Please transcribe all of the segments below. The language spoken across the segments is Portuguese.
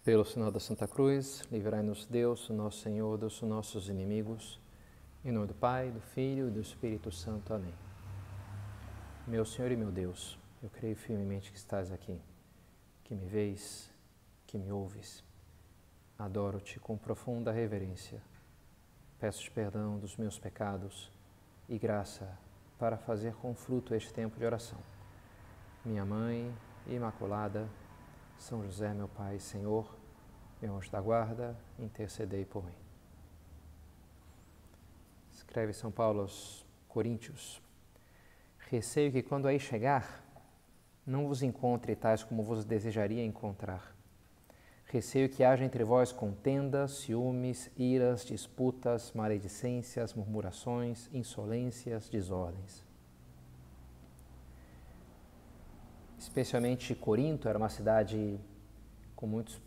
Pelo sinal da Santa Cruz, livrai-nos Deus, nosso Senhor, dos nossos inimigos. Em nome do Pai, do Filho e do Espírito Santo. Amém. Meu Senhor e meu Deus, eu creio firmemente que estás aqui, que me vês, que me ouves. Adoro-te com profunda reverência. Peço-te perdão dos meus pecados e graça para fazer com fruto este tempo de oração. Minha Mãe Imaculada, São José, meu Pai e Senhor, meu anjo da guarda, intercedei por mim. Escreve São Paulo aos Coríntios: receio que quando aí chegar, não vos encontre tais como vos desejaria encontrar. Receio que haja entre vós contendas, ciúmes, iras, disputas, maledicências, murmurações, insolências, desordens. Especialmente Corinto era uma cidade com muitos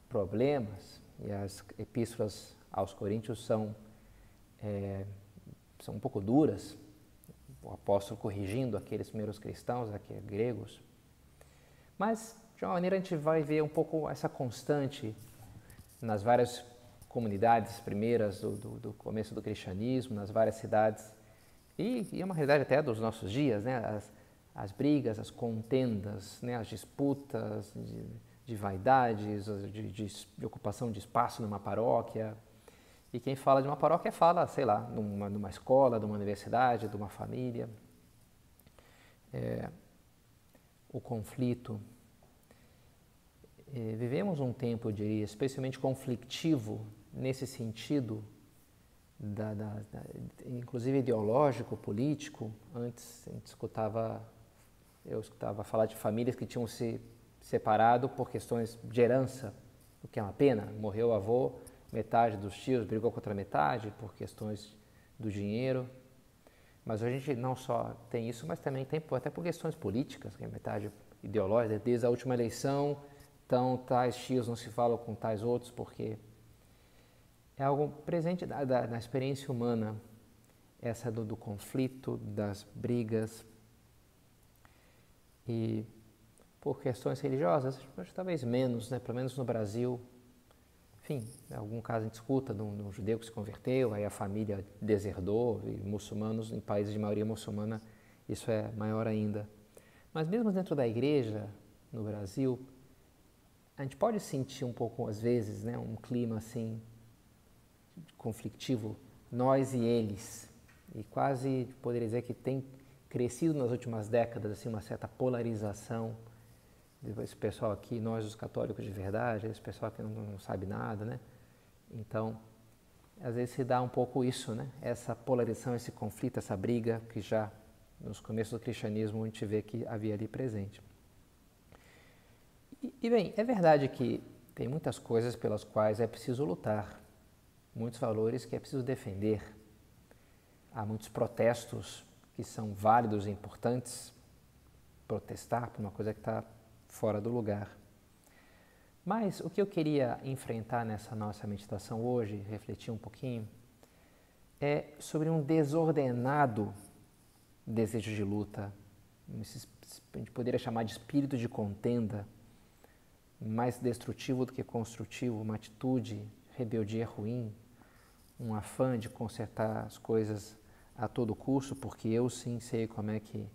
problemas, e as epístolas aos Coríntios são um pouco duras, o apóstolo corrigindo aqueles primeiros cristãos, aqueles gregos. Mas, de uma maneira, a gente vai ver um pouco essa constante nas várias comunidades primeiras do começo do cristianismo, nas várias cidades, e é uma realidade até dos nossos dias, né? As brigas, as contendas, né? As disputas de vaidades, de ocupação de espaço numa paróquia. E quem fala de uma paróquia fala, sei lá, numa escola, numa universidade, de uma família. O conflito. Vivemos um tempo, eu diria, especialmente conflictivo nesse sentido, inclusive ideológico, político. Antes eu escutava falar de famílias que tinham se separado por questões de herança, o que é uma pena. Morreu o avô, metade dos tios brigou contra a metade por questões do dinheiro. Mas hoje a gente não só tem isso, mas também tem até por questões políticas, que é metade ideológica. Desde a última eleição, então tais tios não se falam com tais outros, porque é algo presente na experiência humana, essa do conflito, das brigas. E por questões religiosas, talvez menos, né? Pelo menos no Brasil. Enfim, em algum caso a gente escuta de um judeu que se converteu, aí a família deserdou, e muçulmanos, em países de maioria muçulmana, isso é maior ainda. Mas mesmo dentro da igreja, no Brasil, a gente pode sentir um pouco, às vezes, né, um clima assim, conflictivo, nós e eles. E quase poderia dizer que tem crescido nas últimas décadas assim, uma certa polarização. Esse pessoal aqui, nós os católicos de verdade, esse pessoal que não sabe nada, né? Então, às vezes se dá um pouco isso, né? Essa polarização, esse conflito, essa briga que já nos começos do cristianismo a gente vê que havia ali presente. E bem, é verdade que tem muitas coisas pelas quais é preciso lutar, muitos valores que é preciso defender. Há muitos protestos que são válidos e importantes, protestar por uma coisa que está fora do lugar. Mas o que eu queria enfrentar nessa nossa meditação hoje, refletir um pouquinho, é sobre um desordenado desejo de luta, a gente poderia chamar de espírito de contenda, mais destrutivo do que construtivo, uma atitude, rebeldia ruim, um afã de consertar as coisas a todo custo, porque eu sim sei como é que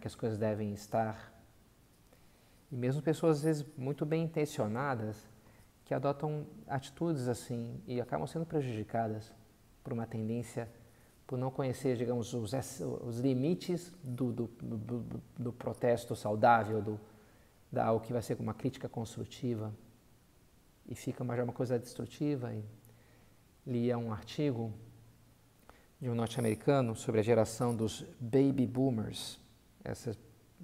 as coisas devem estar. E mesmo pessoas, às vezes, muito bem intencionadas, que adotam atitudes assim e acabam sendo prejudicadas por uma tendência, por não conhecer, digamos, os limites do protesto saudável, algo que vai ser uma crítica construtiva, e fica já uma coisa destrutiva. E lia um artigo de um norte-americano sobre a geração dos baby boomers,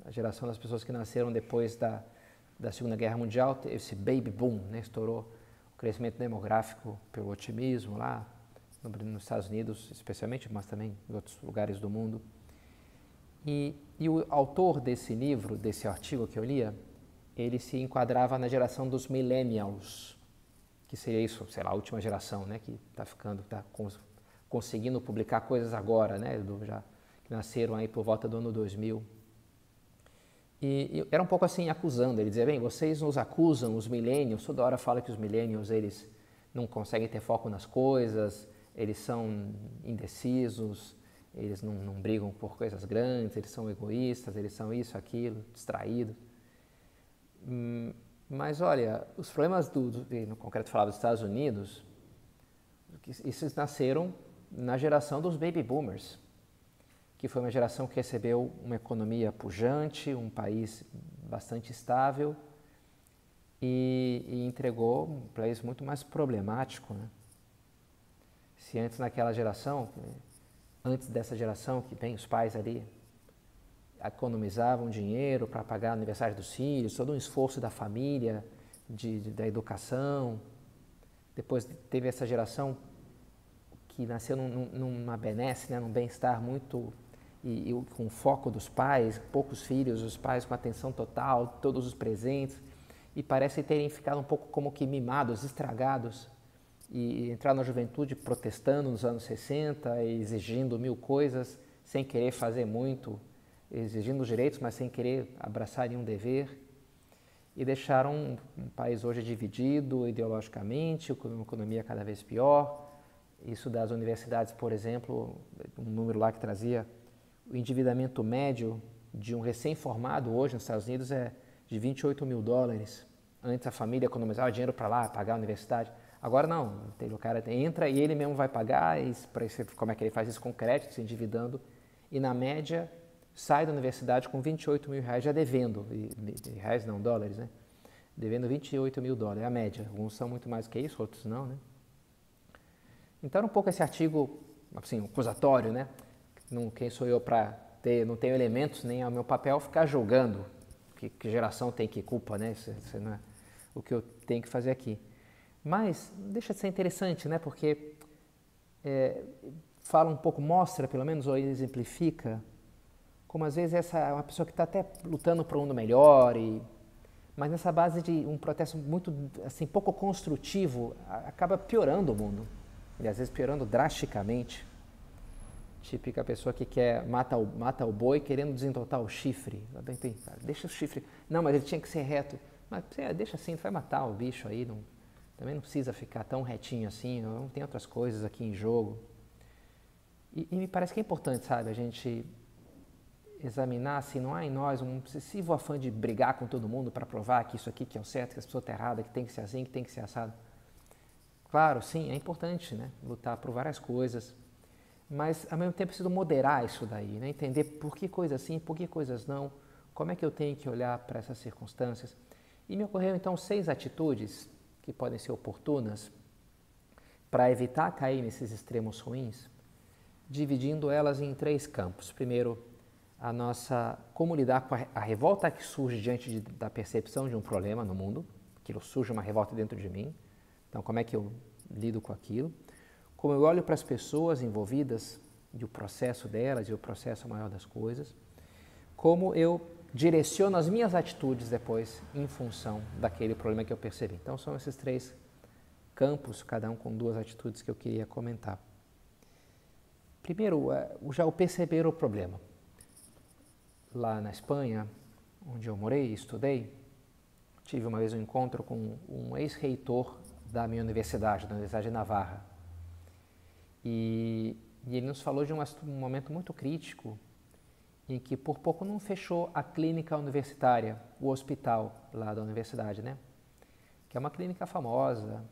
a geração das pessoas que nasceram depois da Segunda Guerra Mundial. Esse baby boom, né, estourou o crescimento demográfico pelo otimismo lá nos Estados Unidos, especialmente, mas também em outros lugares do mundo. E o autor desse livro, desse artigo que eu lia, ele se enquadrava na geração dos millennials, que seria isso, sei lá, a última geração, né, que está conseguindo publicar coisas agora, né, que nasceram aí por volta do ano 2000. E era um pouco assim, acusando. Ele dizia, bem, vocês nos acusam, os millennials, toda hora fala que os millennials, eles não conseguem ter foco nas coisas, eles são indecisos, eles não brigam por coisas grandes, eles são egoístas, eles são isso, aquilo, distraídos. Mas olha, os problemas no concreto falava dos Estados Unidos, esses nasceram na geração dos baby boomers, que foi uma geração que recebeu uma economia pujante, um país bastante estável e entregou um país muito mais problemático, né? Se antes naquela geração, antes dessa geração, que bem, os pais ali economizavam dinheiro para pagar o aniversário dos filhos, todo um esforço da família, da educação. Depois teve essa geração que nasceu numa benesse, né, num bem-estar muito, e com o foco dos pais, poucos filhos, os pais com atenção total, todos os presentes, e parece terem ficado um pouco como que mimados, estragados, e entrar na juventude protestando nos anos 60, exigindo mil coisas, sem querer fazer muito, exigindo os direitos, mas sem querer abraçar nenhum dever, e deixaram um país hoje dividido ideologicamente, com uma economia cada vez pior. Isso das universidades, por exemplo, um número lá que trazia, o endividamento médio de um recém-formado hoje nos Estados Unidos é de $28 mil. Antes a família economizava dinheiro para lá, pagar a universidade. Agora não, o cara entra e ele mesmo vai pagar, como é que ele faz isso com crédito, se endividando, e na média sai da universidade com $28 mil já devendo, reais não, dólares, né? Devendo $28 mil, é a média. Alguns são muito mais que isso, outros não, né? Então era um pouco esse artigo, assim, acusatório, né? Quem sou eu para ter, não tenho elementos nem ao meu papel ficar julgando que geração tem que culpa, né? Isso não é o que eu tenho que fazer aqui. Mas deixa de ser interessante, né? Porque fala um pouco, mostra pelo menos, ou exemplifica, como às vezes essa é uma pessoa que está até lutando por um mundo melhor, mas nessa base de um protesto muito, assim, pouco construtivo, acaba piorando o mundo. E às vezes piorando drasticamente. Típica pessoa que mata o boi querendo desentotar o chifre. Deixa o chifre. Não, mas ele tinha que ser reto. Mas deixa assim, vai matar o bicho aí. Também não precisa ficar tão retinho assim. Não tem outras coisas aqui em jogo. E me parece que é importante, sabe, a gente examinar se não há em nós um excessivo afã de brigar com todo mundo para provar que isso aqui que é o certo, que essa pessoa está errada, que tem que ser assim, que tem que ser assado. Claro, sim, é importante, né, lutar por várias coisas, mas ao mesmo tempo preciso moderar isso daí, né, entender por que coisas sim, por que coisas não, como é que eu tenho que olhar para essas circunstâncias. E me ocorreram então 6 atitudes que podem ser oportunas para evitar cair nesses extremos ruins, dividindo elas em 3 campos. Primeiro, como lidar com a revolta que surge diante da percepção de um problema no mundo, aquilo surge uma revolta dentro de mim. Então, como é que eu lido com aquilo? Como eu olho para as pessoas envolvidas e o processo delas e o processo maior das coisas. Como eu direciono as minhas atitudes depois em função daquele problema que eu percebi. Então, são esses 3 campos, cada um com 2 atitudes que eu queria comentar. Primeiro, já o perceber o problema. Lá na Espanha, onde eu morei e estudei, tive uma vez um encontro com um ex-reitor da minha universidade, da Universidade de Navarra. E ele nos falou de um momento muito crítico em que por pouco não fechou a clínica universitária, o hospital lá da universidade, né? Que é uma clínica famosa.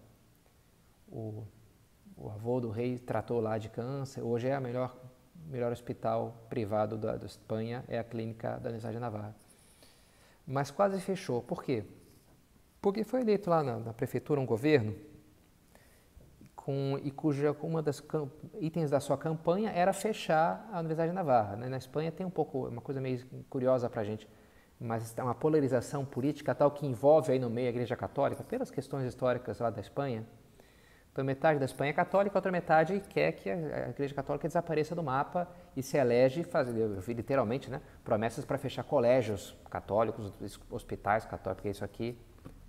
O avô do rei tratou lá de câncer. Hoje é o melhor hospital privado da Espanha, é a clínica da Universidade de Navarra. Mas quase fechou. Por quê? Porque foi eleito lá na prefeitura um governo cuja uma das itens da sua campanha era fechar a Universidade de Navarra. Né? Na Espanha tem uma coisa meio curiosa para a gente, mas é uma polarização política tal que envolve aí no meio a Igreja Católica, pelas questões históricas lá da Espanha. Então, metade da Espanha é católica, a outra metade quer que a Igreja Católica desapareça do mapa e se elege, eu vi literalmente, né, promessas para fechar colégios católicos, hospitais católicos, porque isso aqui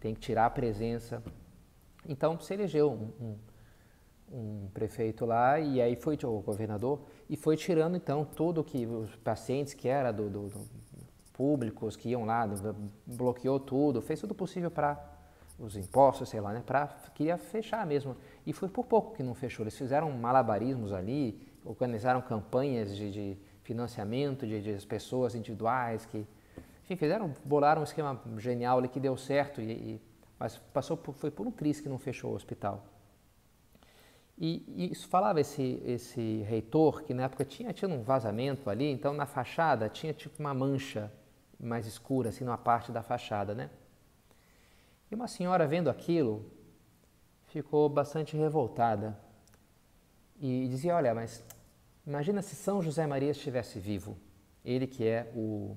tem que tirar a presença. Então, se elegeu um prefeito lá, e aí foi o governador, e foi tirando, então, tudo que os pacientes que era públicos que iam lá, bloqueou tudo, fez tudo possível para os impostos, sei lá, né, queria fechar mesmo. E foi por pouco que não fechou. Eles fizeram malabarismos ali, organizaram campanhas de financiamento de pessoas individuais que, enfim, bolaram um esquema genial ali que deu certo, mas foi por um triz que não fechou o hospital. E isso falava esse reitor, que na época tinha tido um vazamento ali, então na fachada tinha tipo uma mancha mais escura, assim, numa parte da fachada, né? E uma senhora vendo aquilo ficou bastante revoltada e dizia, olha, mas imagina se São José Maria estivesse vivo, ele que é o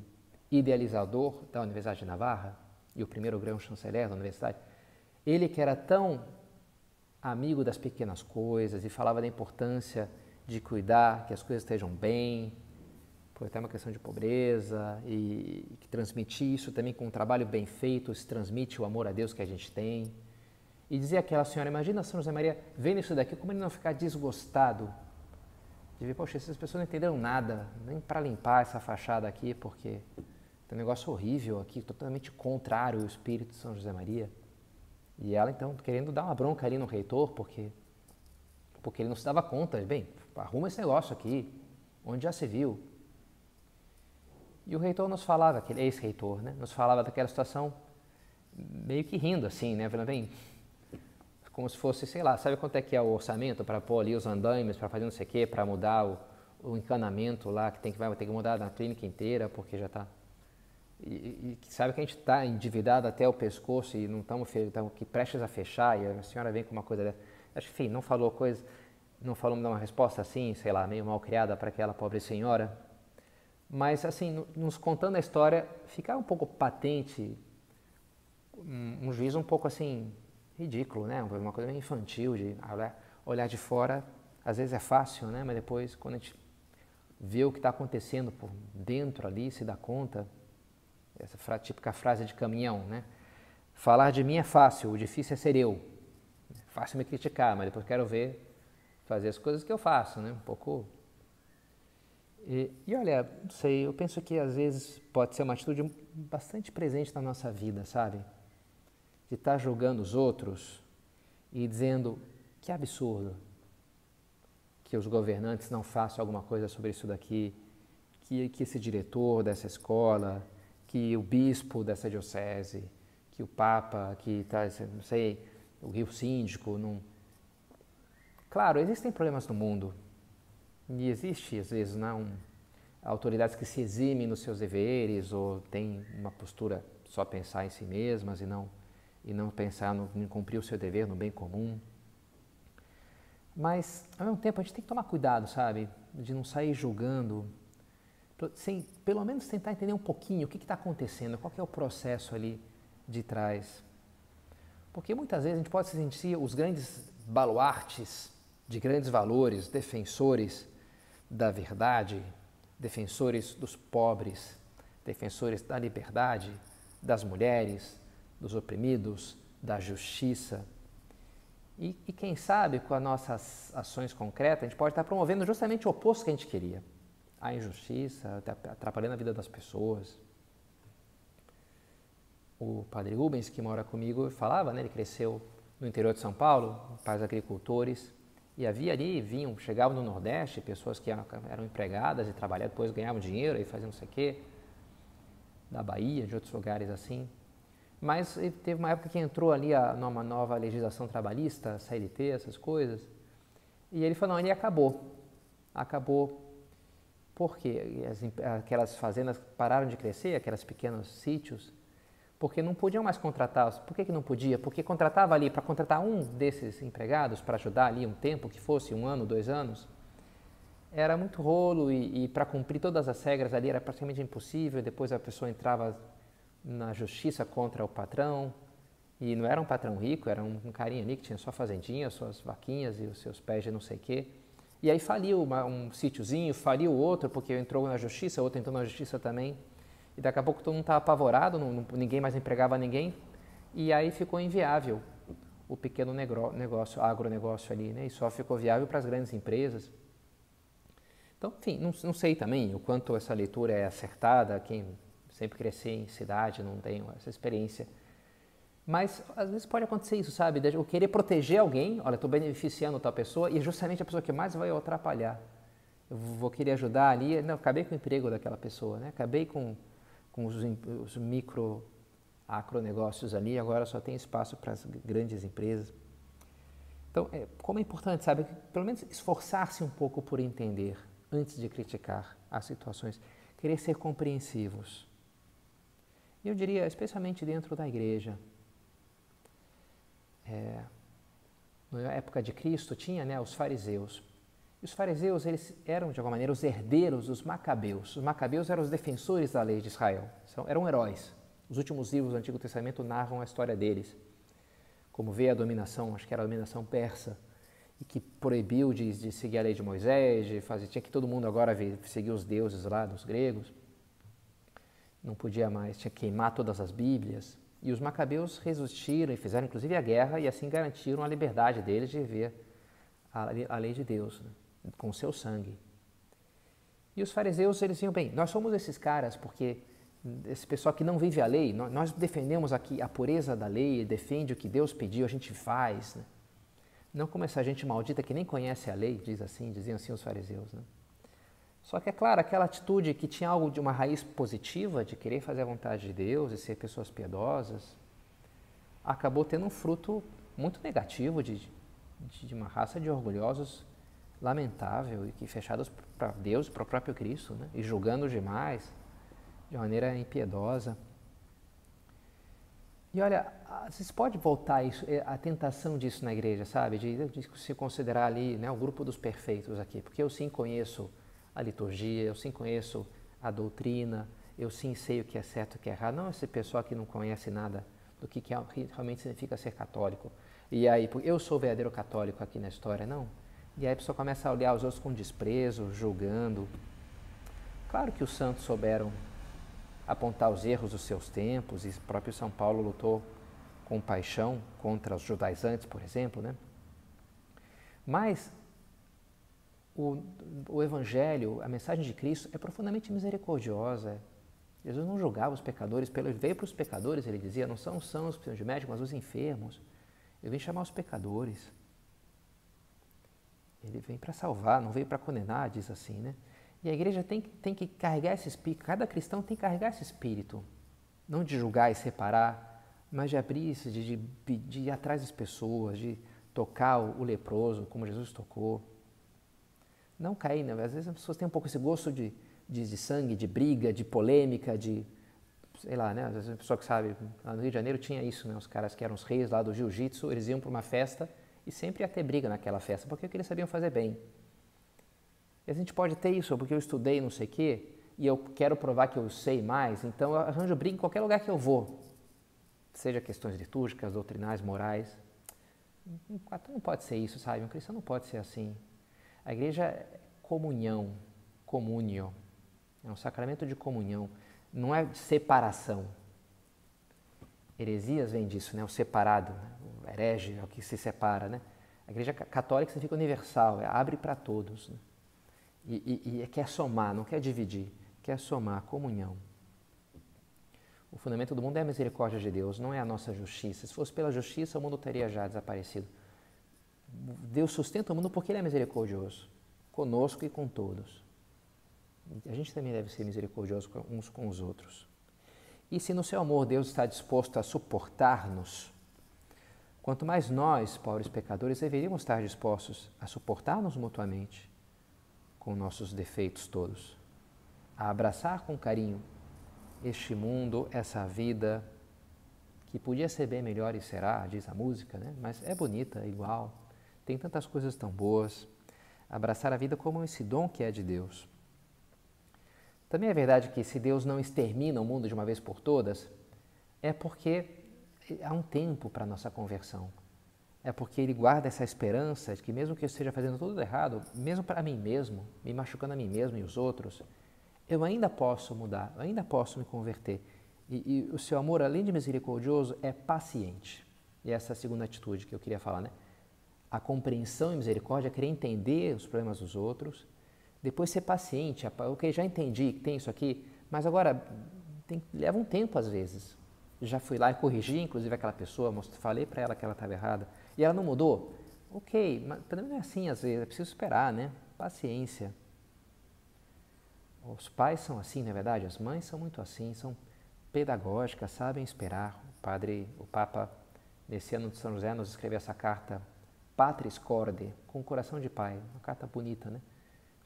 idealizador da Universidade de Navarra e o primeiro grão-chanceler da universidade, ele que era tão amigo das pequenas coisas e falava da importância de cuidar que as coisas estejam bem, por até uma questão de pobreza, e que transmitir isso também com um trabalho bem feito, se transmite o amor a Deus que a gente tem. E dizia aquela senhora, imagina São José Maria vendo isso daqui, como ele não ficar desgostado de ver, poxa, essas pessoas não entenderam nada, nem para limpar essa fachada aqui, porque tem um negócio horrível aqui, totalmente contrário ao espírito de São José Maria. E ela, então, querendo dar uma bronca ali no reitor, porque ele não se dava conta. Bem, arruma esse negócio aqui, onde já se viu. E o reitor nos falava, aquele ex-reitor, né, nos falava daquela situação meio que rindo, assim, né, falando, bem, como se fosse, sei lá, sabe quanto é que é o orçamento para pôr ali os andaimes, para fazer não sei o quê, para mudar o encanamento lá, que vai ter que mudar na clínica inteira, porque já está... E sabe que a gente está endividado até o pescoço e não estamos aqui prestes a fechar, e a senhora vem com uma coisa dessa. Acho que, enfim, não falou me dar uma resposta assim, sei lá, meio mal criada para aquela pobre senhora. Mas, assim, nos contando a história, ficava um pouco patente, um juízo um pouco, assim, ridículo, né? Uma coisa meio infantil, de olhar de fora, às vezes é fácil, né? Mas depois, quando a gente vê o que está acontecendo por dentro ali, se dá conta... Essa típica frase de caminhão, né? Falar de mim é fácil, o difícil é ser eu. Fácil me criticar, mas depois quero ver fazer as coisas que eu faço, né? Um pouco... E olha, não sei, eu penso que às vezes pode ser uma atitude bastante presente na nossa vida, sabe? De estar julgando os outros e dizendo que absurdo que os governantes não façam alguma coisa sobre isso daqui, que esse diretor dessa escola... que o bispo dessa diocese, que o papa, que está, não sei, o síndico, não... Claro, existem problemas no mundo e existe, às vezes, autoridades que se eximem nos seus deveres ou têm uma postura só pensar em si mesmas e não pensar em cumprir o seu dever no bem comum. Mas, ao mesmo tempo, a gente tem que tomar cuidado, sabe, de não sair julgando, sem pelo menos tentar entender um pouquinho o que está acontecendo, qual que é o processo ali de trás. Porque muitas vezes a gente pode se sentir os grandes baluartes de grandes valores, defensores da verdade, defensores dos pobres, defensores da liberdade, das mulheres, dos oprimidos, da justiça. E quem sabe, com as nossas ações concretas, a gente pode estar promovendo justamente o oposto que a gente queria. A injustiça, atrapalhando a vida das pessoas. O padre Rubens, que mora comigo, falava, né, ele cresceu no interior de São Paulo, pais agricultores, e havia ali, chegavam no Nordeste, pessoas que eram empregadas e trabalhavam, depois ganhavam dinheiro e faziam não sei o quê, da Bahia, de outros lugares assim. Mas teve uma época que entrou ali numa nova legislação trabalhista, CLT, essas coisas, e ele falou, não, ele acabou porque aquelas fazendas pararam de crescer, aqueles pequenos sítios, porque não podiam mais contratar. Por que não podia? Porque contratava ali, para contratar um desses empregados, para ajudar ali um tempo, que fosse 1 ano, 2 anos, era muito rolo e para cumprir todas as regras ali era praticamente impossível. Depois a pessoa entrava na justiça contra o patrão, e não era um patrão rico, era um carinha ali que tinha sua fazendinha, suas vaquinhas e os seus pés de não sei o quê. E aí faliu um sítiozinho, faliu o outro, porque entrou na justiça, o outro entrou na justiça também. E daqui a pouco todo mundo estava apavorado, ninguém mais empregava ninguém. E aí ficou inviável o pequeno negócio, agronegócio ali, né? E só ficou viável para as grandes empresas. Então, enfim, não sei também o quanto essa leitura é acertada, sempre cresci em cidade, não tenho essa experiência. Mas às vezes pode acontecer isso, sabe? De eu querer proteger alguém, olha, estou beneficiando tal pessoa e é justamente a pessoa que mais vai atrapalhar. Eu vou querer ajudar ali, não, acabei com o emprego daquela pessoa, né? Acabei com os micro, agronegócios ali, agora só tem espaço para as grandes empresas. Então, como é importante, sabe? Pelo menos esforçar-se um pouco por entender antes de criticar as situações, querer ser compreensivos. E eu diria, especialmente dentro da igreja. Na época de Cristo tinha, né, os fariseus. E os fariseus, eles eram, de alguma maneira, os herdeiros dos macabeus. Os macabeus eram os defensores da lei de Israel. Eram heróis. Os últimos livros do Antigo Testamento narram a história deles. Como veio a dominação, acho que era a dominação persa, e que proibiu de seguir a lei de Moisés, tinha que todo mundo agora seguir os deuses lá dos gregos. Não podia mais, tinha que queimar todas as Bíblias. E os macabeus resistiram e fizeram inclusive a guerra e assim garantiram a liberdade deles de viver a lei de Deus, né, com o seu sangue. E os fariseus, eles diziam, bem, nós somos esses caras porque esse pessoal que não vive a lei, nós defendemos aqui a pureza da lei, defende o que Deus pediu, a gente faz, né? Não como essa gente maldita que nem conhece a lei, diziam assim os fariseus, né? Só que, é claro, aquela atitude que tinha algo de uma raiz positiva, de querer fazer a vontade de Deus e ser pessoas piedosas, acabou tendo um fruto muito negativo de uma raça de orgulhosos lamentável e que fechados para Deus, para o próprio Cristo, né? E julgando demais, de maneira impiedosa. E olha, vocês podem voltar a tentação disso na igreja, sabe? De se considerar ali, né, o grupo dos perfeitos aqui, porque eu sim conheço a liturgia, eu sim conheço a doutrina, eu sim sei o que é certo e o que é errado. Não esse pessoal que não conhece nada do que realmente significa ser católico. E aí, eu sou o verdadeiro católico aqui na história, não. E aí a pessoa começa a olhar os outros com desprezo, julgando. Claro que os santos souberam apontar os erros dos seus tempos, e o próprio São Paulo lutou com paixão contra os judaizantes, por exemplo, né? Mas o Evangelho, a mensagem de Cristo é profundamente misericordiosa. Jesus não julgava os pecadores, ele veio para os pecadores, ele dizia, não são os sãos que precisam de médico, mas os enfermos. Eu vim chamar os pecadores. Ele vem para salvar, não veio para condenar, diz assim, né? E a igreja tem que carregar esse espírito, cada cristão tem que carregar esse espírito, não de julgar e separar, mas de abrir-se, de ir atrás das pessoas, de tocar o leproso, como Jesus tocou. Não cair, né? Às vezes as pessoas têm um pouco esse gosto de sangue, de briga, de polêmica, sei lá, né? Às vezes a pessoa que sabe, lá no Rio de Janeiro tinha isso, né? Os caras que eram os reis lá do jiu-jitsu, eles iam para uma festa e sempre ia ter briga naquela festa, porque eles sabiam fazer bem. E a gente pode ter isso, porque eu estudei não sei o quê, e eu quero provar que eu sei mais, então eu arranjo briga em qualquer lugar que eu vou. Seja questões litúrgicas, doutrinais, morais. Não pode ser isso, sabe? Um cristão não pode ser assim. A igreja é comunhão, comúnio. É um sacramento de comunhão, não é separação. Heresias vem disso, né? O separado, né? O herege é o que se separa, né? A igreja católica significa universal, abre para todos, né? E quer somar, não quer dividir, quer somar, comunhão. O fundamento do mundo é a misericórdia de Deus, não é a nossa justiça. Se fosse pela justiça, o mundo teria já desaparecido. Deus sustenta o mundo porque Ele é misericordioso, conosco e com todos. A gente também deve ser misericordioso uns com os outros. E se no seu amor Deus está disposto a suportar-nos, quanto mais nós, pobres pecadores, deveríamos estar dispostos a suportar-nos mutuamente, com nossos defeitos todos, a abraçar com carinho este mundo, essa vida, que podia ser bem melhor e será, diz a música, né? Mas é bonita, é igual, tem tantas coisas tão boas. Abraçar a vida como esse dom que é de Deus. Também é verdade que se Deus não extermina o mundo de uma vez por todas, é porque há um tempo para a nossa conversão. É porque Ele guarda essa esperança de que mesmo que eu esteja fazendo tudo errado, mesmo para mim mesmo, me machucando a mim mesmo e os outros, eu ainda posso mudar, eu ainda posso me converter. E o seu amor, além de misericordioso, é paciente. E essa é a segunda atitude que eu queria falar, né? A compreensão e misericórdia é querer entender os problemas dos outros, depois ser paciente. Ok, já entendi que tem isso aqui, mas agora leva um tempo às vezes. Já fui lá e corrigi, inclusive aquela pessoa, falei para ela que ela estava errada. E ela não mudou? Ok, mas também não é assim às vezes, é preciso esperar, né? Paciência. Os pais são assim, não é verdade? As mães são muito assim, são pedagógicas, sabem esperar. O Papa, nesse ano de São José, nos escreveu essa carta Patris Corde, com o coração de pai, uma carta bonita, né?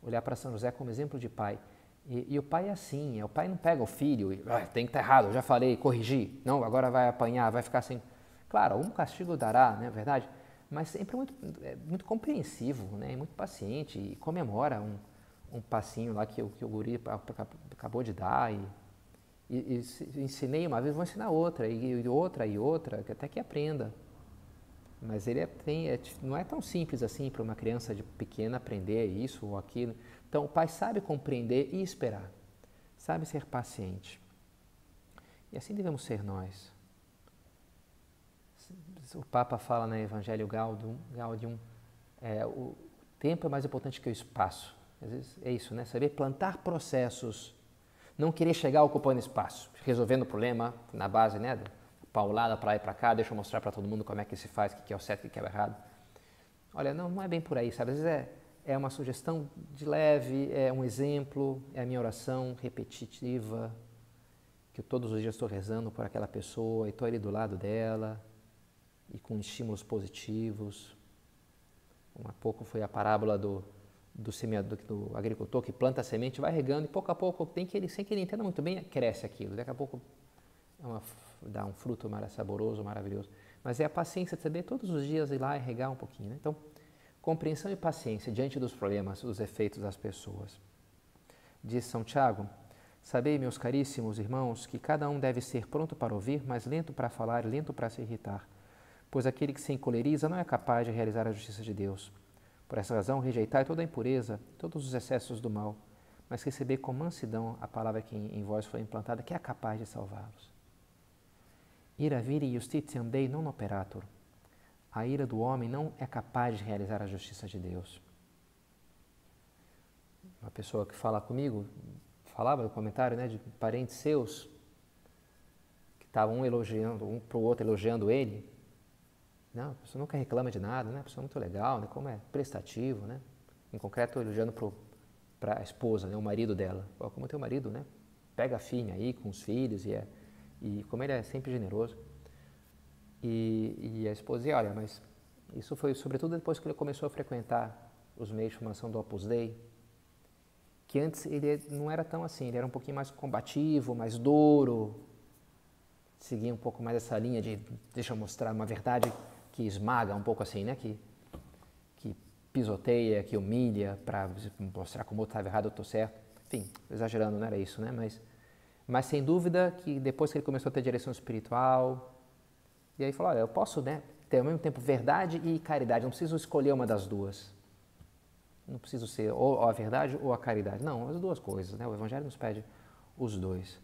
Olhar para São José como exemplo de pai. E o pai é assim, o pai não pega o filho e tem que estar errado, eu já falei, corrigi, não, agora vai apanhar, vai ficar sem... Claro, um castigo dará, não é verdade? Mas sempre muito compreensivo, né? Muito paciente e comemora um passinho lá que o guri acabou de dar e ensinei uma vez, vou ensinar outra e outra, até que aprenda. Mas ele não é tão simples assim para uma criança pequena aprender isso ou aquilo. Então, o pai sabe compreender e esperar, sabe ser paciente. E assim devemos ser nós. O Papa fala no Evangelho Gaudium, o tempo é mais importante que o espaço. Às vezes é isso, né? Saber plantar processos, não querer chegar ocupando espaço, resolvendo o problema na base, né? Paulada para lá e para cá, deixa eu mostrar para todo mundo como é que se faz, o que é o certo e o que é o errado. Olha, não é bem por aí, sabe? Às vezes é uma sugestão de leve, é um exemplo, é a minha oração repetitiva, que eu todos os dias estou rezando por aquela pessoa e estou ali do lado dela e com estímulos positivos. Há pouco foi a parábola do agricultor que planta a semente, vai regando e pouco a pouco, sem que ele entenda muito bem, cresce aquilo. Daqui a pouco dá um fruto saboroso, maravilhoso. Mas é a paciência de saber todos os dias ir lá e regar um pouquinho. Né? Então, compreensão e paciência diante dos problemas, dos efeitos das pessoas. Diz São Tiago: sabei, meus caríssimos irmãos, que cada um deve ser pronto para ouvir, mas lento para falar e lento para se irritar, pois aquele que se encoleriza não é capaz de realizar a justiça de Deus. Por essa razão, rejeitai toda a impureza, todos os excessos do mal, mas receber com mansidão a palavra que em vós foi implantada, que é capaz de salvá-los. Ira viri justitiam Dei non operatur. A ira do homem não é capaz de realizar a justiça de Deus. Uma pessoa que fala comigo, falava no comentário, né, de parentes seus, que estavam um para o outro elogiando ele. Não, a pessoa nunca reclama de nada, né? A pessoa é muito legal, né? Como é prestativo, né? Em concreto, elogiando para a esposa, né? O marido dela. Como é teu marido, né? Pega a filha aí com os filhos e como ele é sempre generoso. E a esposa dizia, olha, mas isso foi sobretudo depois que ele começou a frequentar os meios de formação do Opus Dei, que antes ele não era tão assim, ele era um pouquinho mais combativo, mais duro, seguia um pouco mais essa linha de deixa eu mostrar uma verdade que esmaga um pouco assim, né? Que pisoteia, que humilha para mostrar como o outro estava errado, eu estou certo. Enfim, exagerando, não era isso, né? Mas sem dúvida que depois que ele começou a ter direção espiritual, e aí falou, olha, eu posso, né, ter ao mesmo tempo verdade e caridade, não preciso escolher uma das duas. Não preciso ser ou a verdade ou a caridade. Não, as duas coisas, né? O Evangelho nos pede os dois.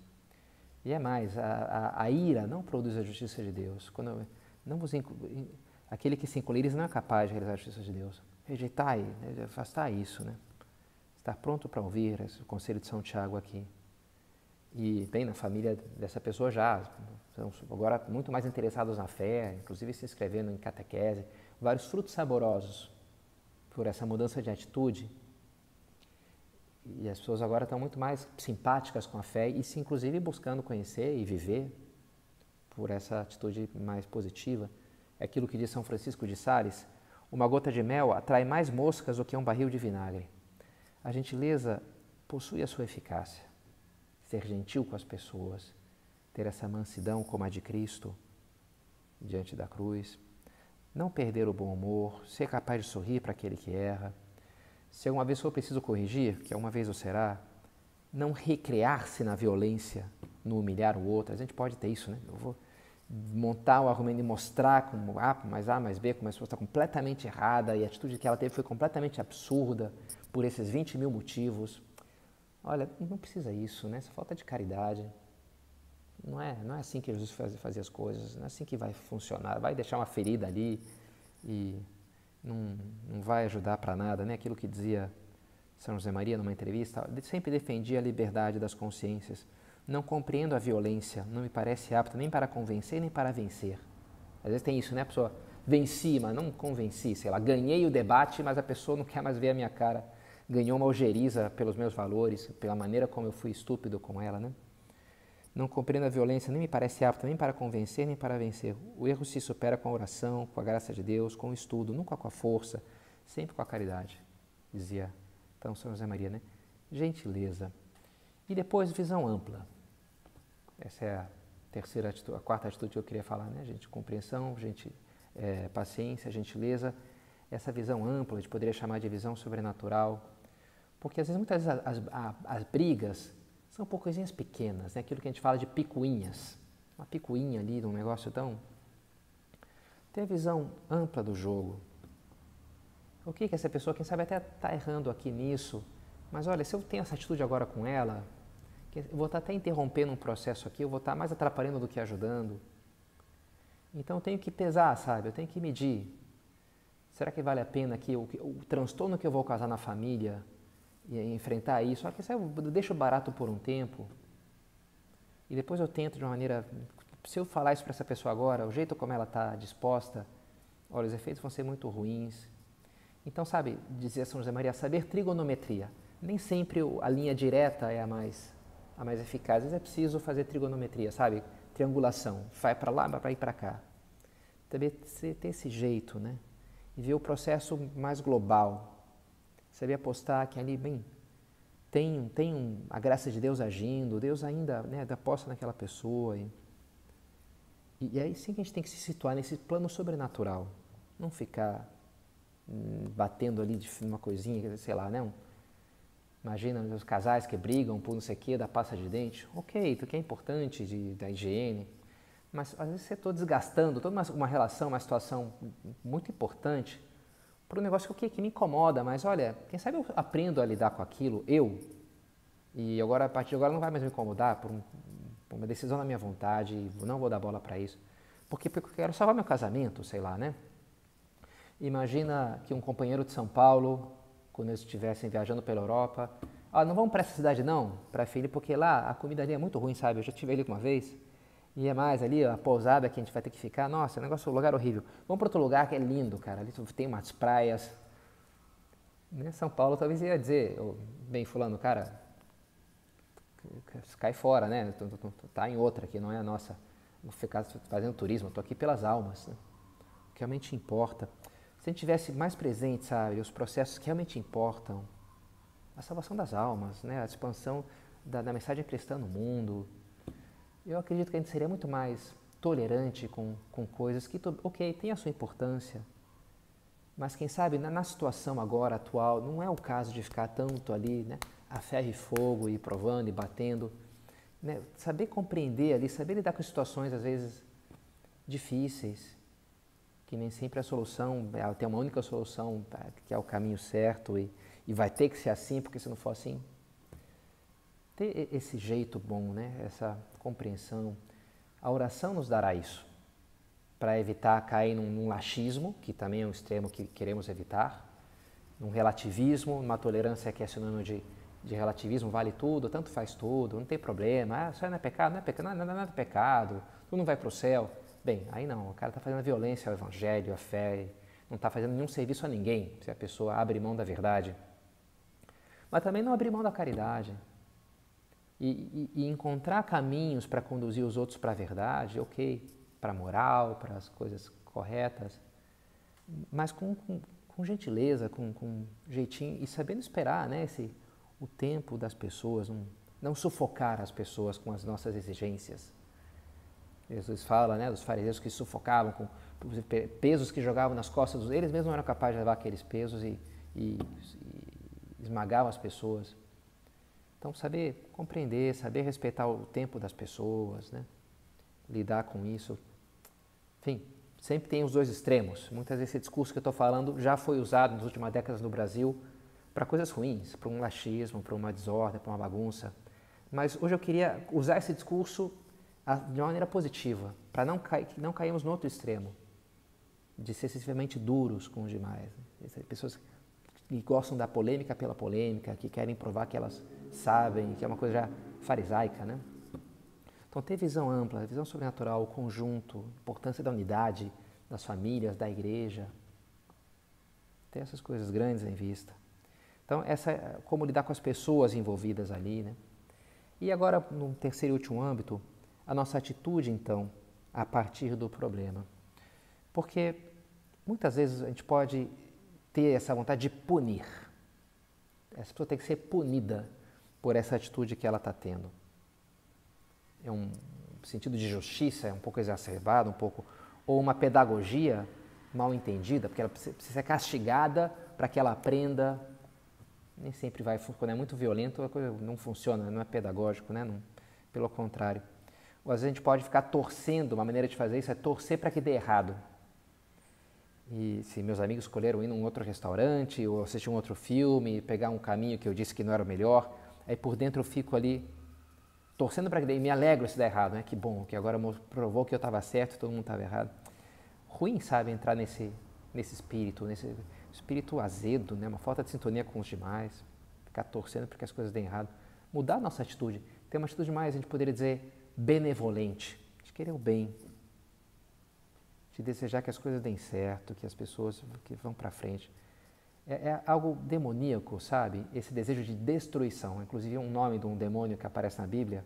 E é mais, a ira não produz a justiça de Deus. Aquele que se encoleriza não é capaz de realizar a justiça de Deus. Rejeitar, né, afastar isso, né? Estar pronto para ouvir esse conselho de São Tiago aqui. E bem, na família dessa pessoa já, são agora muito mais interessados na fé, inclusive se inscrevendo em catequese, vários frutos saborosos por essa mudança de atitude. E as pessoas agora estão muito mais simpáticas com a fé e se inclusive buscando conhecer e viver por essa atitude mais positiva. É aquilo que diz São Francisco de Sales, uma gota de mel atrai mais moscas do que um barril de vinagre. A gentileza possui a sua eficácia. Ser gentil com as pessoas, ter essa mansidão como a de Cristo diante da cruz, não perder o bom humor, ser capaz de sorrir para aquele que erra. Se alguma vez for preciso corrigir, que alguma vez o será, não recrear-se na violência, no humilhar o outro. A gente pode ter isso, né? Eu vou montar o argumento e mostrar como A mais B, como a pessoa está completamente errada e a atitude que ela teve foi completamente absurda por esses 20 mil motivos. Olha, não precisa isso, né? Essa falta de caridade. Não é assim que Jesus fazia as coisas, não é assim que vai funcionar. Vai deixar uma ferida ali e não vai ajudar para nada, né? Aquilo que dizia São José Maria numa entrevista, sempre defendia a liberdade das consciências. Não compreendo a violência, não me parece apta nem para convencer nem para vencer. Às vezes tem isso, né? A pessoa venci, mas não convenci, sei lá, ganhei o debate, mas a pessoa não quer mais ver a minha cara. Ganhou uma ojeriza pelos meus valores, pela maneira como eu fui estúpido com ela, né? Não compreendo a violência, nem me parece apta nem para convencer nem para vencer. O erro se supera com a oração, com a graça de Deus, com o estudo, nunca com a força, sempre com a caridade, dizia então São José Maria, né? Gentileza. E depois, visão ampla. Essa é a terceira atitude, a quarta atitude que eu queria falar, né, gente? Compreensão, paciência, gentileza, essa visão ampla, a gente poderia chamar de visão sobrenatural, porque às vezes, muitas vezes, as brigas são por coisinhas pequenas, né? Aquilo que a gente fala de picuinhas, uma picuinha ali de um negócio tão... Ter a visão ampla do jogo. O que essa pessoa, quem sabe até está errando aqui nisso, mas olha, se eu tenho essa atitude agora com ela, eu vou estar até interrompendo um processo aqui, eu vou estar mais atrapalhando do que ajudando. Então eu tenho que pesar, sabe? Eu tenho que medir. Será que vale a pena que o transtorno que eu vou causar na família e enfrentar isso? Só que eu deixo barato por um tempo e depois eu tento de uma maneira... Se eu falar isso para essa pessoa agora, o jeito como ela está disposta, olha, os efeitos vão ser muito ruins. Então, sabe, dizia São José Maria, saber trigonometria. Nem sempre a linha direta é a mais eficaz. Às vezes é preciso fazer trigonometria, sabe? Triangulação. Vai para lá, para ir para cá. Também ter esse jeito, né? E ver o processo mais global. Saber apostar que ali, bem, tem a graça de Deus agindo, Deus ainda, né, aposta naquela pessoa. E aí sim que a gente tem que se situar nesse plano sobrenatural. Não ficar batendo ali de uma coisinha, sei lá, né? Imagina os casais que brigam por não sei o que, da pasta de dente. Ok, isso que é importante da higiene, mas às vezes você está desgastando toda uma relação, uma situação muito importante por um negócio que me incomoda, mas olha, quem sabe eu aprendo a lidar com aquilo, e agora, a partir de agora não vai mais me incomodar por uma decisão da minha vontade, não vou dar bola para isso, porque eu quero salvar meu casamento, sei lá, né? Imagina que um companheiro de São Paulo, quando eles estivessem viajando pela Europa, não vamos para essa cidade não, para Filipe, porque lá a comida ali é muito ruim, sabe? Eu já estive ali uma vez, e é mais ali, a pousada que a gente vai ter que ficar, nossa, o lugar horrível. Vamos para outro lugar que é lindo, cara, ali tem umas praias. Né? São Paulo talvez ia dizer, bem, fulano, cara, cai fora, né? Tá em outra aqui, não é a nossa. Vou ficar fazendo turismo, estou aqui pelas almas, né? O que realmente importa. Se a gente tivesse mais presente, sabe, os processos que realmente importam, a salvação das almas, né, a expansão da mensagem cristã no mundo, eu acredito que a gente seria muito mais tolerante com coisas que, ok, tem a sua importância, mas quem sabe na situação agora, atual, não é o caso de ficar tanto ali, né, a ferro e fogo, e provando e batendo, né, saber compreender ali, saber lidar com situações às vezes difíceis, que nem sempre a solução, tem uma única solução, que é o caminho certo e vai ter que ser assim, porque se não for assim, ter esse jeito bom, né? Essa compreensão. A oração nos dará isso, para evitar cair num laxismo, que também é um extremo que queremos evitar, num relativismo, numa tolerância que é sinônimo de relativismo, vale tudo, tanto faz tudo, não tem problema, isso aí não é pecado, não é pecado, nada é pecado, tu não vai para o céu. Bem, aí não, o cara está fazendo a violência ao evangelho, à fé, não está fazendo nenhum serviço a ninguém, se a pessoa abre mão da verdade. Mas também não abrir mão da caridade. E encontrar caminhos para conduzir os outros para a verdade, ok, para a moral, para as coisas corretas, mas com gentileza, com jeitinho e sabendo esperar, né, o tempo das pessoas, não sufocar as pessoas com as nossas exigências. Jesus fala, né, dos fariseus que sufocavam com pesos que jogavam nas costas, eles mesmos não eram capazes de levar aqueles pesos e esmagavam as pessoas. Então, saber compreender, saber respeitar o tempo das pessoas, né, lidar com isso. Enfim, sempre tem os dois extremos. Muitas vezes esse discurso que eu estou falando já foi usado nas últimas décadas no Brasil para coisas ruins, para um laxismo, para uma desordem, para uma bagunça. Mas hoje eu queria usar esse discurso de uma maneira positiva, para não cairmos no outro extremo, de ser excessivamente duros com os demais. Né? Pessoas que gostam da polêmica pela polêmica, que querem provar que elas sabem, que é uma coisa já farisaica, né? Então, ter visão ampla, visão sobrenatural, o conjunto, importância da unidade, das famílias, da igreja, ter essas coisas grandes em vista. Então, como lidar com as pessoas envolvidas ali, né? E agora, no terceiro e último âmbito, a nossa atitude, então, a partir do problema. Porque muitas vezes a gente pode ter essa vontade de punir. Essa pessoa tem que ser punida por essa atitude que ela está tendo. É um sentido de justiça, é um pouco exacerbado, ou uma pedagogia mal entendida, porque ela precisa ser castigada para que ela aprenda. Nem sempre vai, quando é muito violento, a coisa não funciona, não é pedagógico, né? Não, pelo contrário. Ou às vezes a gente pode ficar torcendo, uma maneira de fazer isso é torcer para que dê errado. E se meus amigos escolheram ir num outro restaurante, ou assistir um outro filme, pegar um caminho que eu disse que não era o melhor, aí por dentro eu fico ali torcendo para que dê, e me alegro se der errado, né? Que bom, que agora provou que eu estava certo e todo mundo estava errado. Ruim, sabe, entrar nesse espírito azedo, né? Uma falta de sintonia com os demais, ficar torcendo para que as coisas deem errado. Mudar a nossa atitude, ter uma atitude mais, a gente poderia dizer, benevolente, de querer o bem, de desejar que as coisas deem certo, que as pessoas que vão para frente. É algo demoníaco, sabe? Esse desejo de destruição. Inclusive, um nome de um demônio que aparece na Bíblia,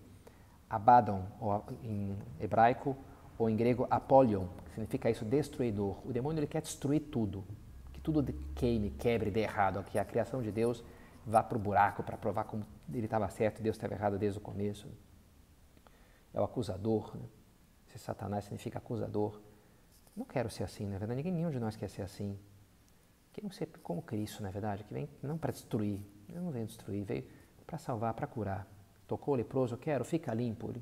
Abaddon, ou em hebraico, ou em grego, Apollyon, que significa isso, destruidor. O demônio ele quer destruir tudo, que tudo queime, quebre, dê errado, que a criação de Deus vá para o buraco para provar como ele estava certo e Deus estava errado desde o começo. É o acusador, né? Se Satanás significa acusador. Não quero ser assim, na verdade, nenhum de nós quer ser assim. Queremos ser como Cristo, na verdade, que vem não para destruir, ele não veio destruir, veio para salvar, para curar. Tocou o leproso, eu quero, fica limpo.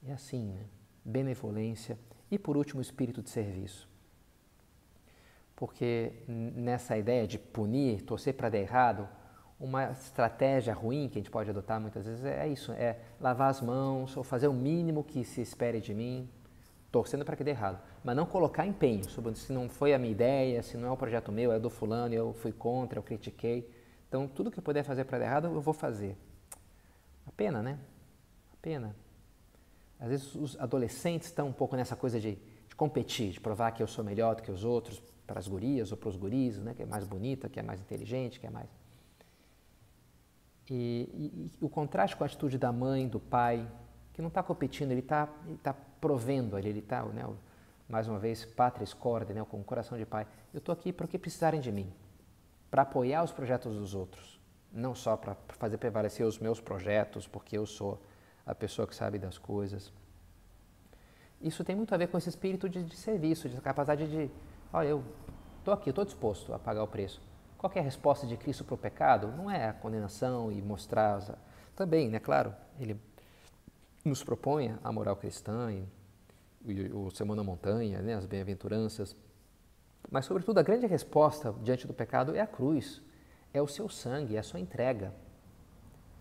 É assim, né? Benevolência e, por último, o espírito de serviço. Porque nessa ideia de punir, torcer para dar errado, uma estratégia ruim que a gente pode adotar muitas vezes é isso, é lavar as mãos ou fazer o mínimo que se espere de mim, torcendo para que dê errado, mas não colocar empenho sobre se não foi a minha ideia, se não é o projeto meu, é do fulano, eu fui contra, eu critiquei. Então, tudo que eu puder fazer para dar errado, eu vou fazer. A pena, né? A pena. Às vezes os adolescentes estão um pouco nessa coisa de competir, de provar que eu sou melhor do que os outros, para as gurias ou para os guris, né? Que é mais bonita, que é mais inteligente, que é mais... E o contraste com a atitude da mãe, do pai, que não está competindo, ele está provendo ali, ele está, né, mais uma vez, patris corde, né, com o coração de pai. Eu estou aqui para o que precisarem de mim, para apoiar os projetos dos outros, não só para fazer prevalecer os meus projetos, porque eu sou a pessoa que sabe das coisas. Isso tem muito a ver com esse espírito de serviço, de capacidade de, olha, eu estou aqui, estou disposto a pagar o preço. Qual que é a resposta de Cristo para o pecado? Não é a condenação e mostrar... Também, né, claro, ele nos propõe a moral cristã e o Sermão da Montanha, né, as bem-aventuranças. Mas, sobretudo, a grande resposta diante do pecado é a cruz, é o seu sangue, é a sua entrega.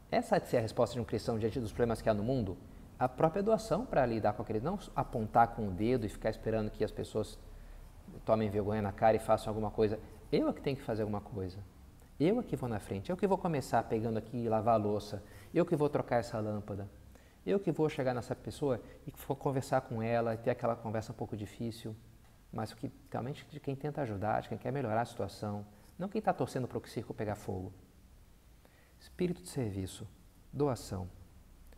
Essa é a resposta de um cristão diante dos problemas que há no mundo, a própria doação para lidar com aquele, não apontar com o dedo e ficar esperando que as pessoas tomem vergonha na cara e façam alguma coisa. Eu é que tenho que fazer alguma coisa. Eu é que vou na frente. Eu que vou começar pegando aqui e lavar a louça. Eu que vou trocar essa lâmpada. Eu que vou chegar nessa pessoa e vou conversar com ela e ter aquela conversa um pouco difícil, mas que realmente de quem tenta ajudar, de quem quer melhorar a situação, não quem está torcendo para o circo pegar fogo. Espírito de serviço, doação.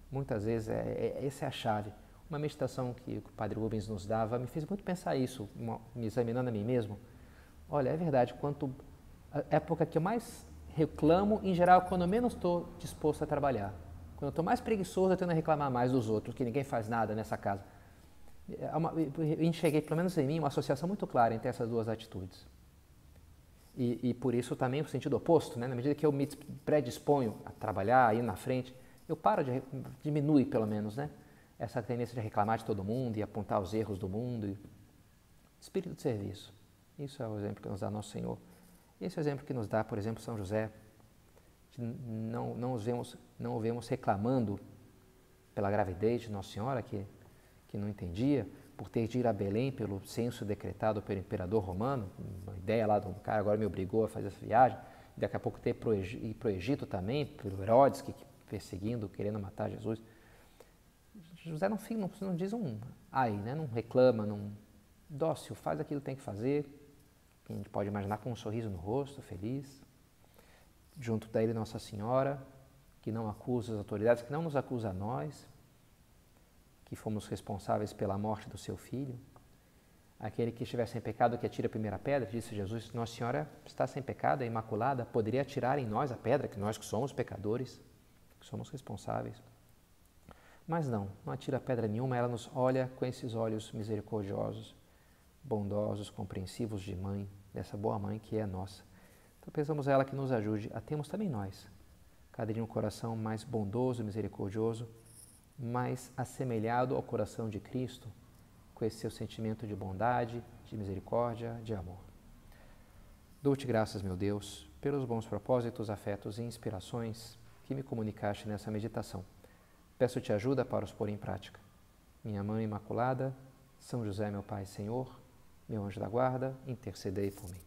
Muitas vezes essa é a chave. Uma meditação que o Padre Rubens nos dava me fez muito pensar isso, me examinando a mim mesmo. Olha, é verdade, a época que eu mais reclamo, em geral, quando eu menos estou disposto a trabalhar. Quando eu estou mais preguiçoso, eu tendo a reclamar mais dos outros, que ninguém faz nada nessa casa. Eu enxerguei, pelo menos em mim, uma associação muito clara entre essas duas atitudes. E por isso também o sentido oposto, né? Na medida que eu me predisponho a trabalhar, a ir na frente, eu paro diminui pelo menos, né? Essa tendência de reclamar de todo mundo e apontar os erros do mundo. Espírito de serviço. Isso é o exemplo que nos dá Nosso Senhor. Esse é o exemplo que nos dá, por exemplo, São José. Não o vemos reclamando pela gravidez de Nossa Senhora, que não entendia, por ter de ir a Belém pelo censo decretado pelo imperador romano, uma ideia lá do cara agora me obrigou a fazer essa viagem, e daqui a pouco ter ir para o Egito também, pelo Herodes, que perseguindo, querendo matar Jesus. José não diz um ai, né? Não reclama, não dócil, faz aquilo que tem que fazer, que a gente pode imaginar com um sorriso no rosto, feliz. Junto dele Nossa Senhora, que não acusa as autoridades, que não nos acusa a nós, que fomos responsáveis pela morte do seu filho. Aquele que estiver sem pecado, que atire a primeira pedra, disse Jesus, Nossa Senhora está sem pecado, é imaculada, poderia atirar em nós a pedra, que nós que somos pecadores, que somos responsáveis. Mas não atira pedra nenhuma, ela nos olha com esses olhos misericordiosos, bondosos, compreensivos de mãe, dessa boa mãe que é nossa. Então pensamos a ela que nos ajude a termos também nós, cada dia um coração mais bondoso, misericordioso, mais assemelhado ao coração de Cristo, com esse seu sentimento de bondade, de misericórdia, de amor. Dou-te graças, meu Deus, pelos bons propósitos, afetos e inspirações que me comunicaste nessa meditação. Peço-te ajuda para os pôr em prática. Minha Mãe Imaculada, São José, meu Pai e Senhor, meu anjo da guarda, intercedei por mim.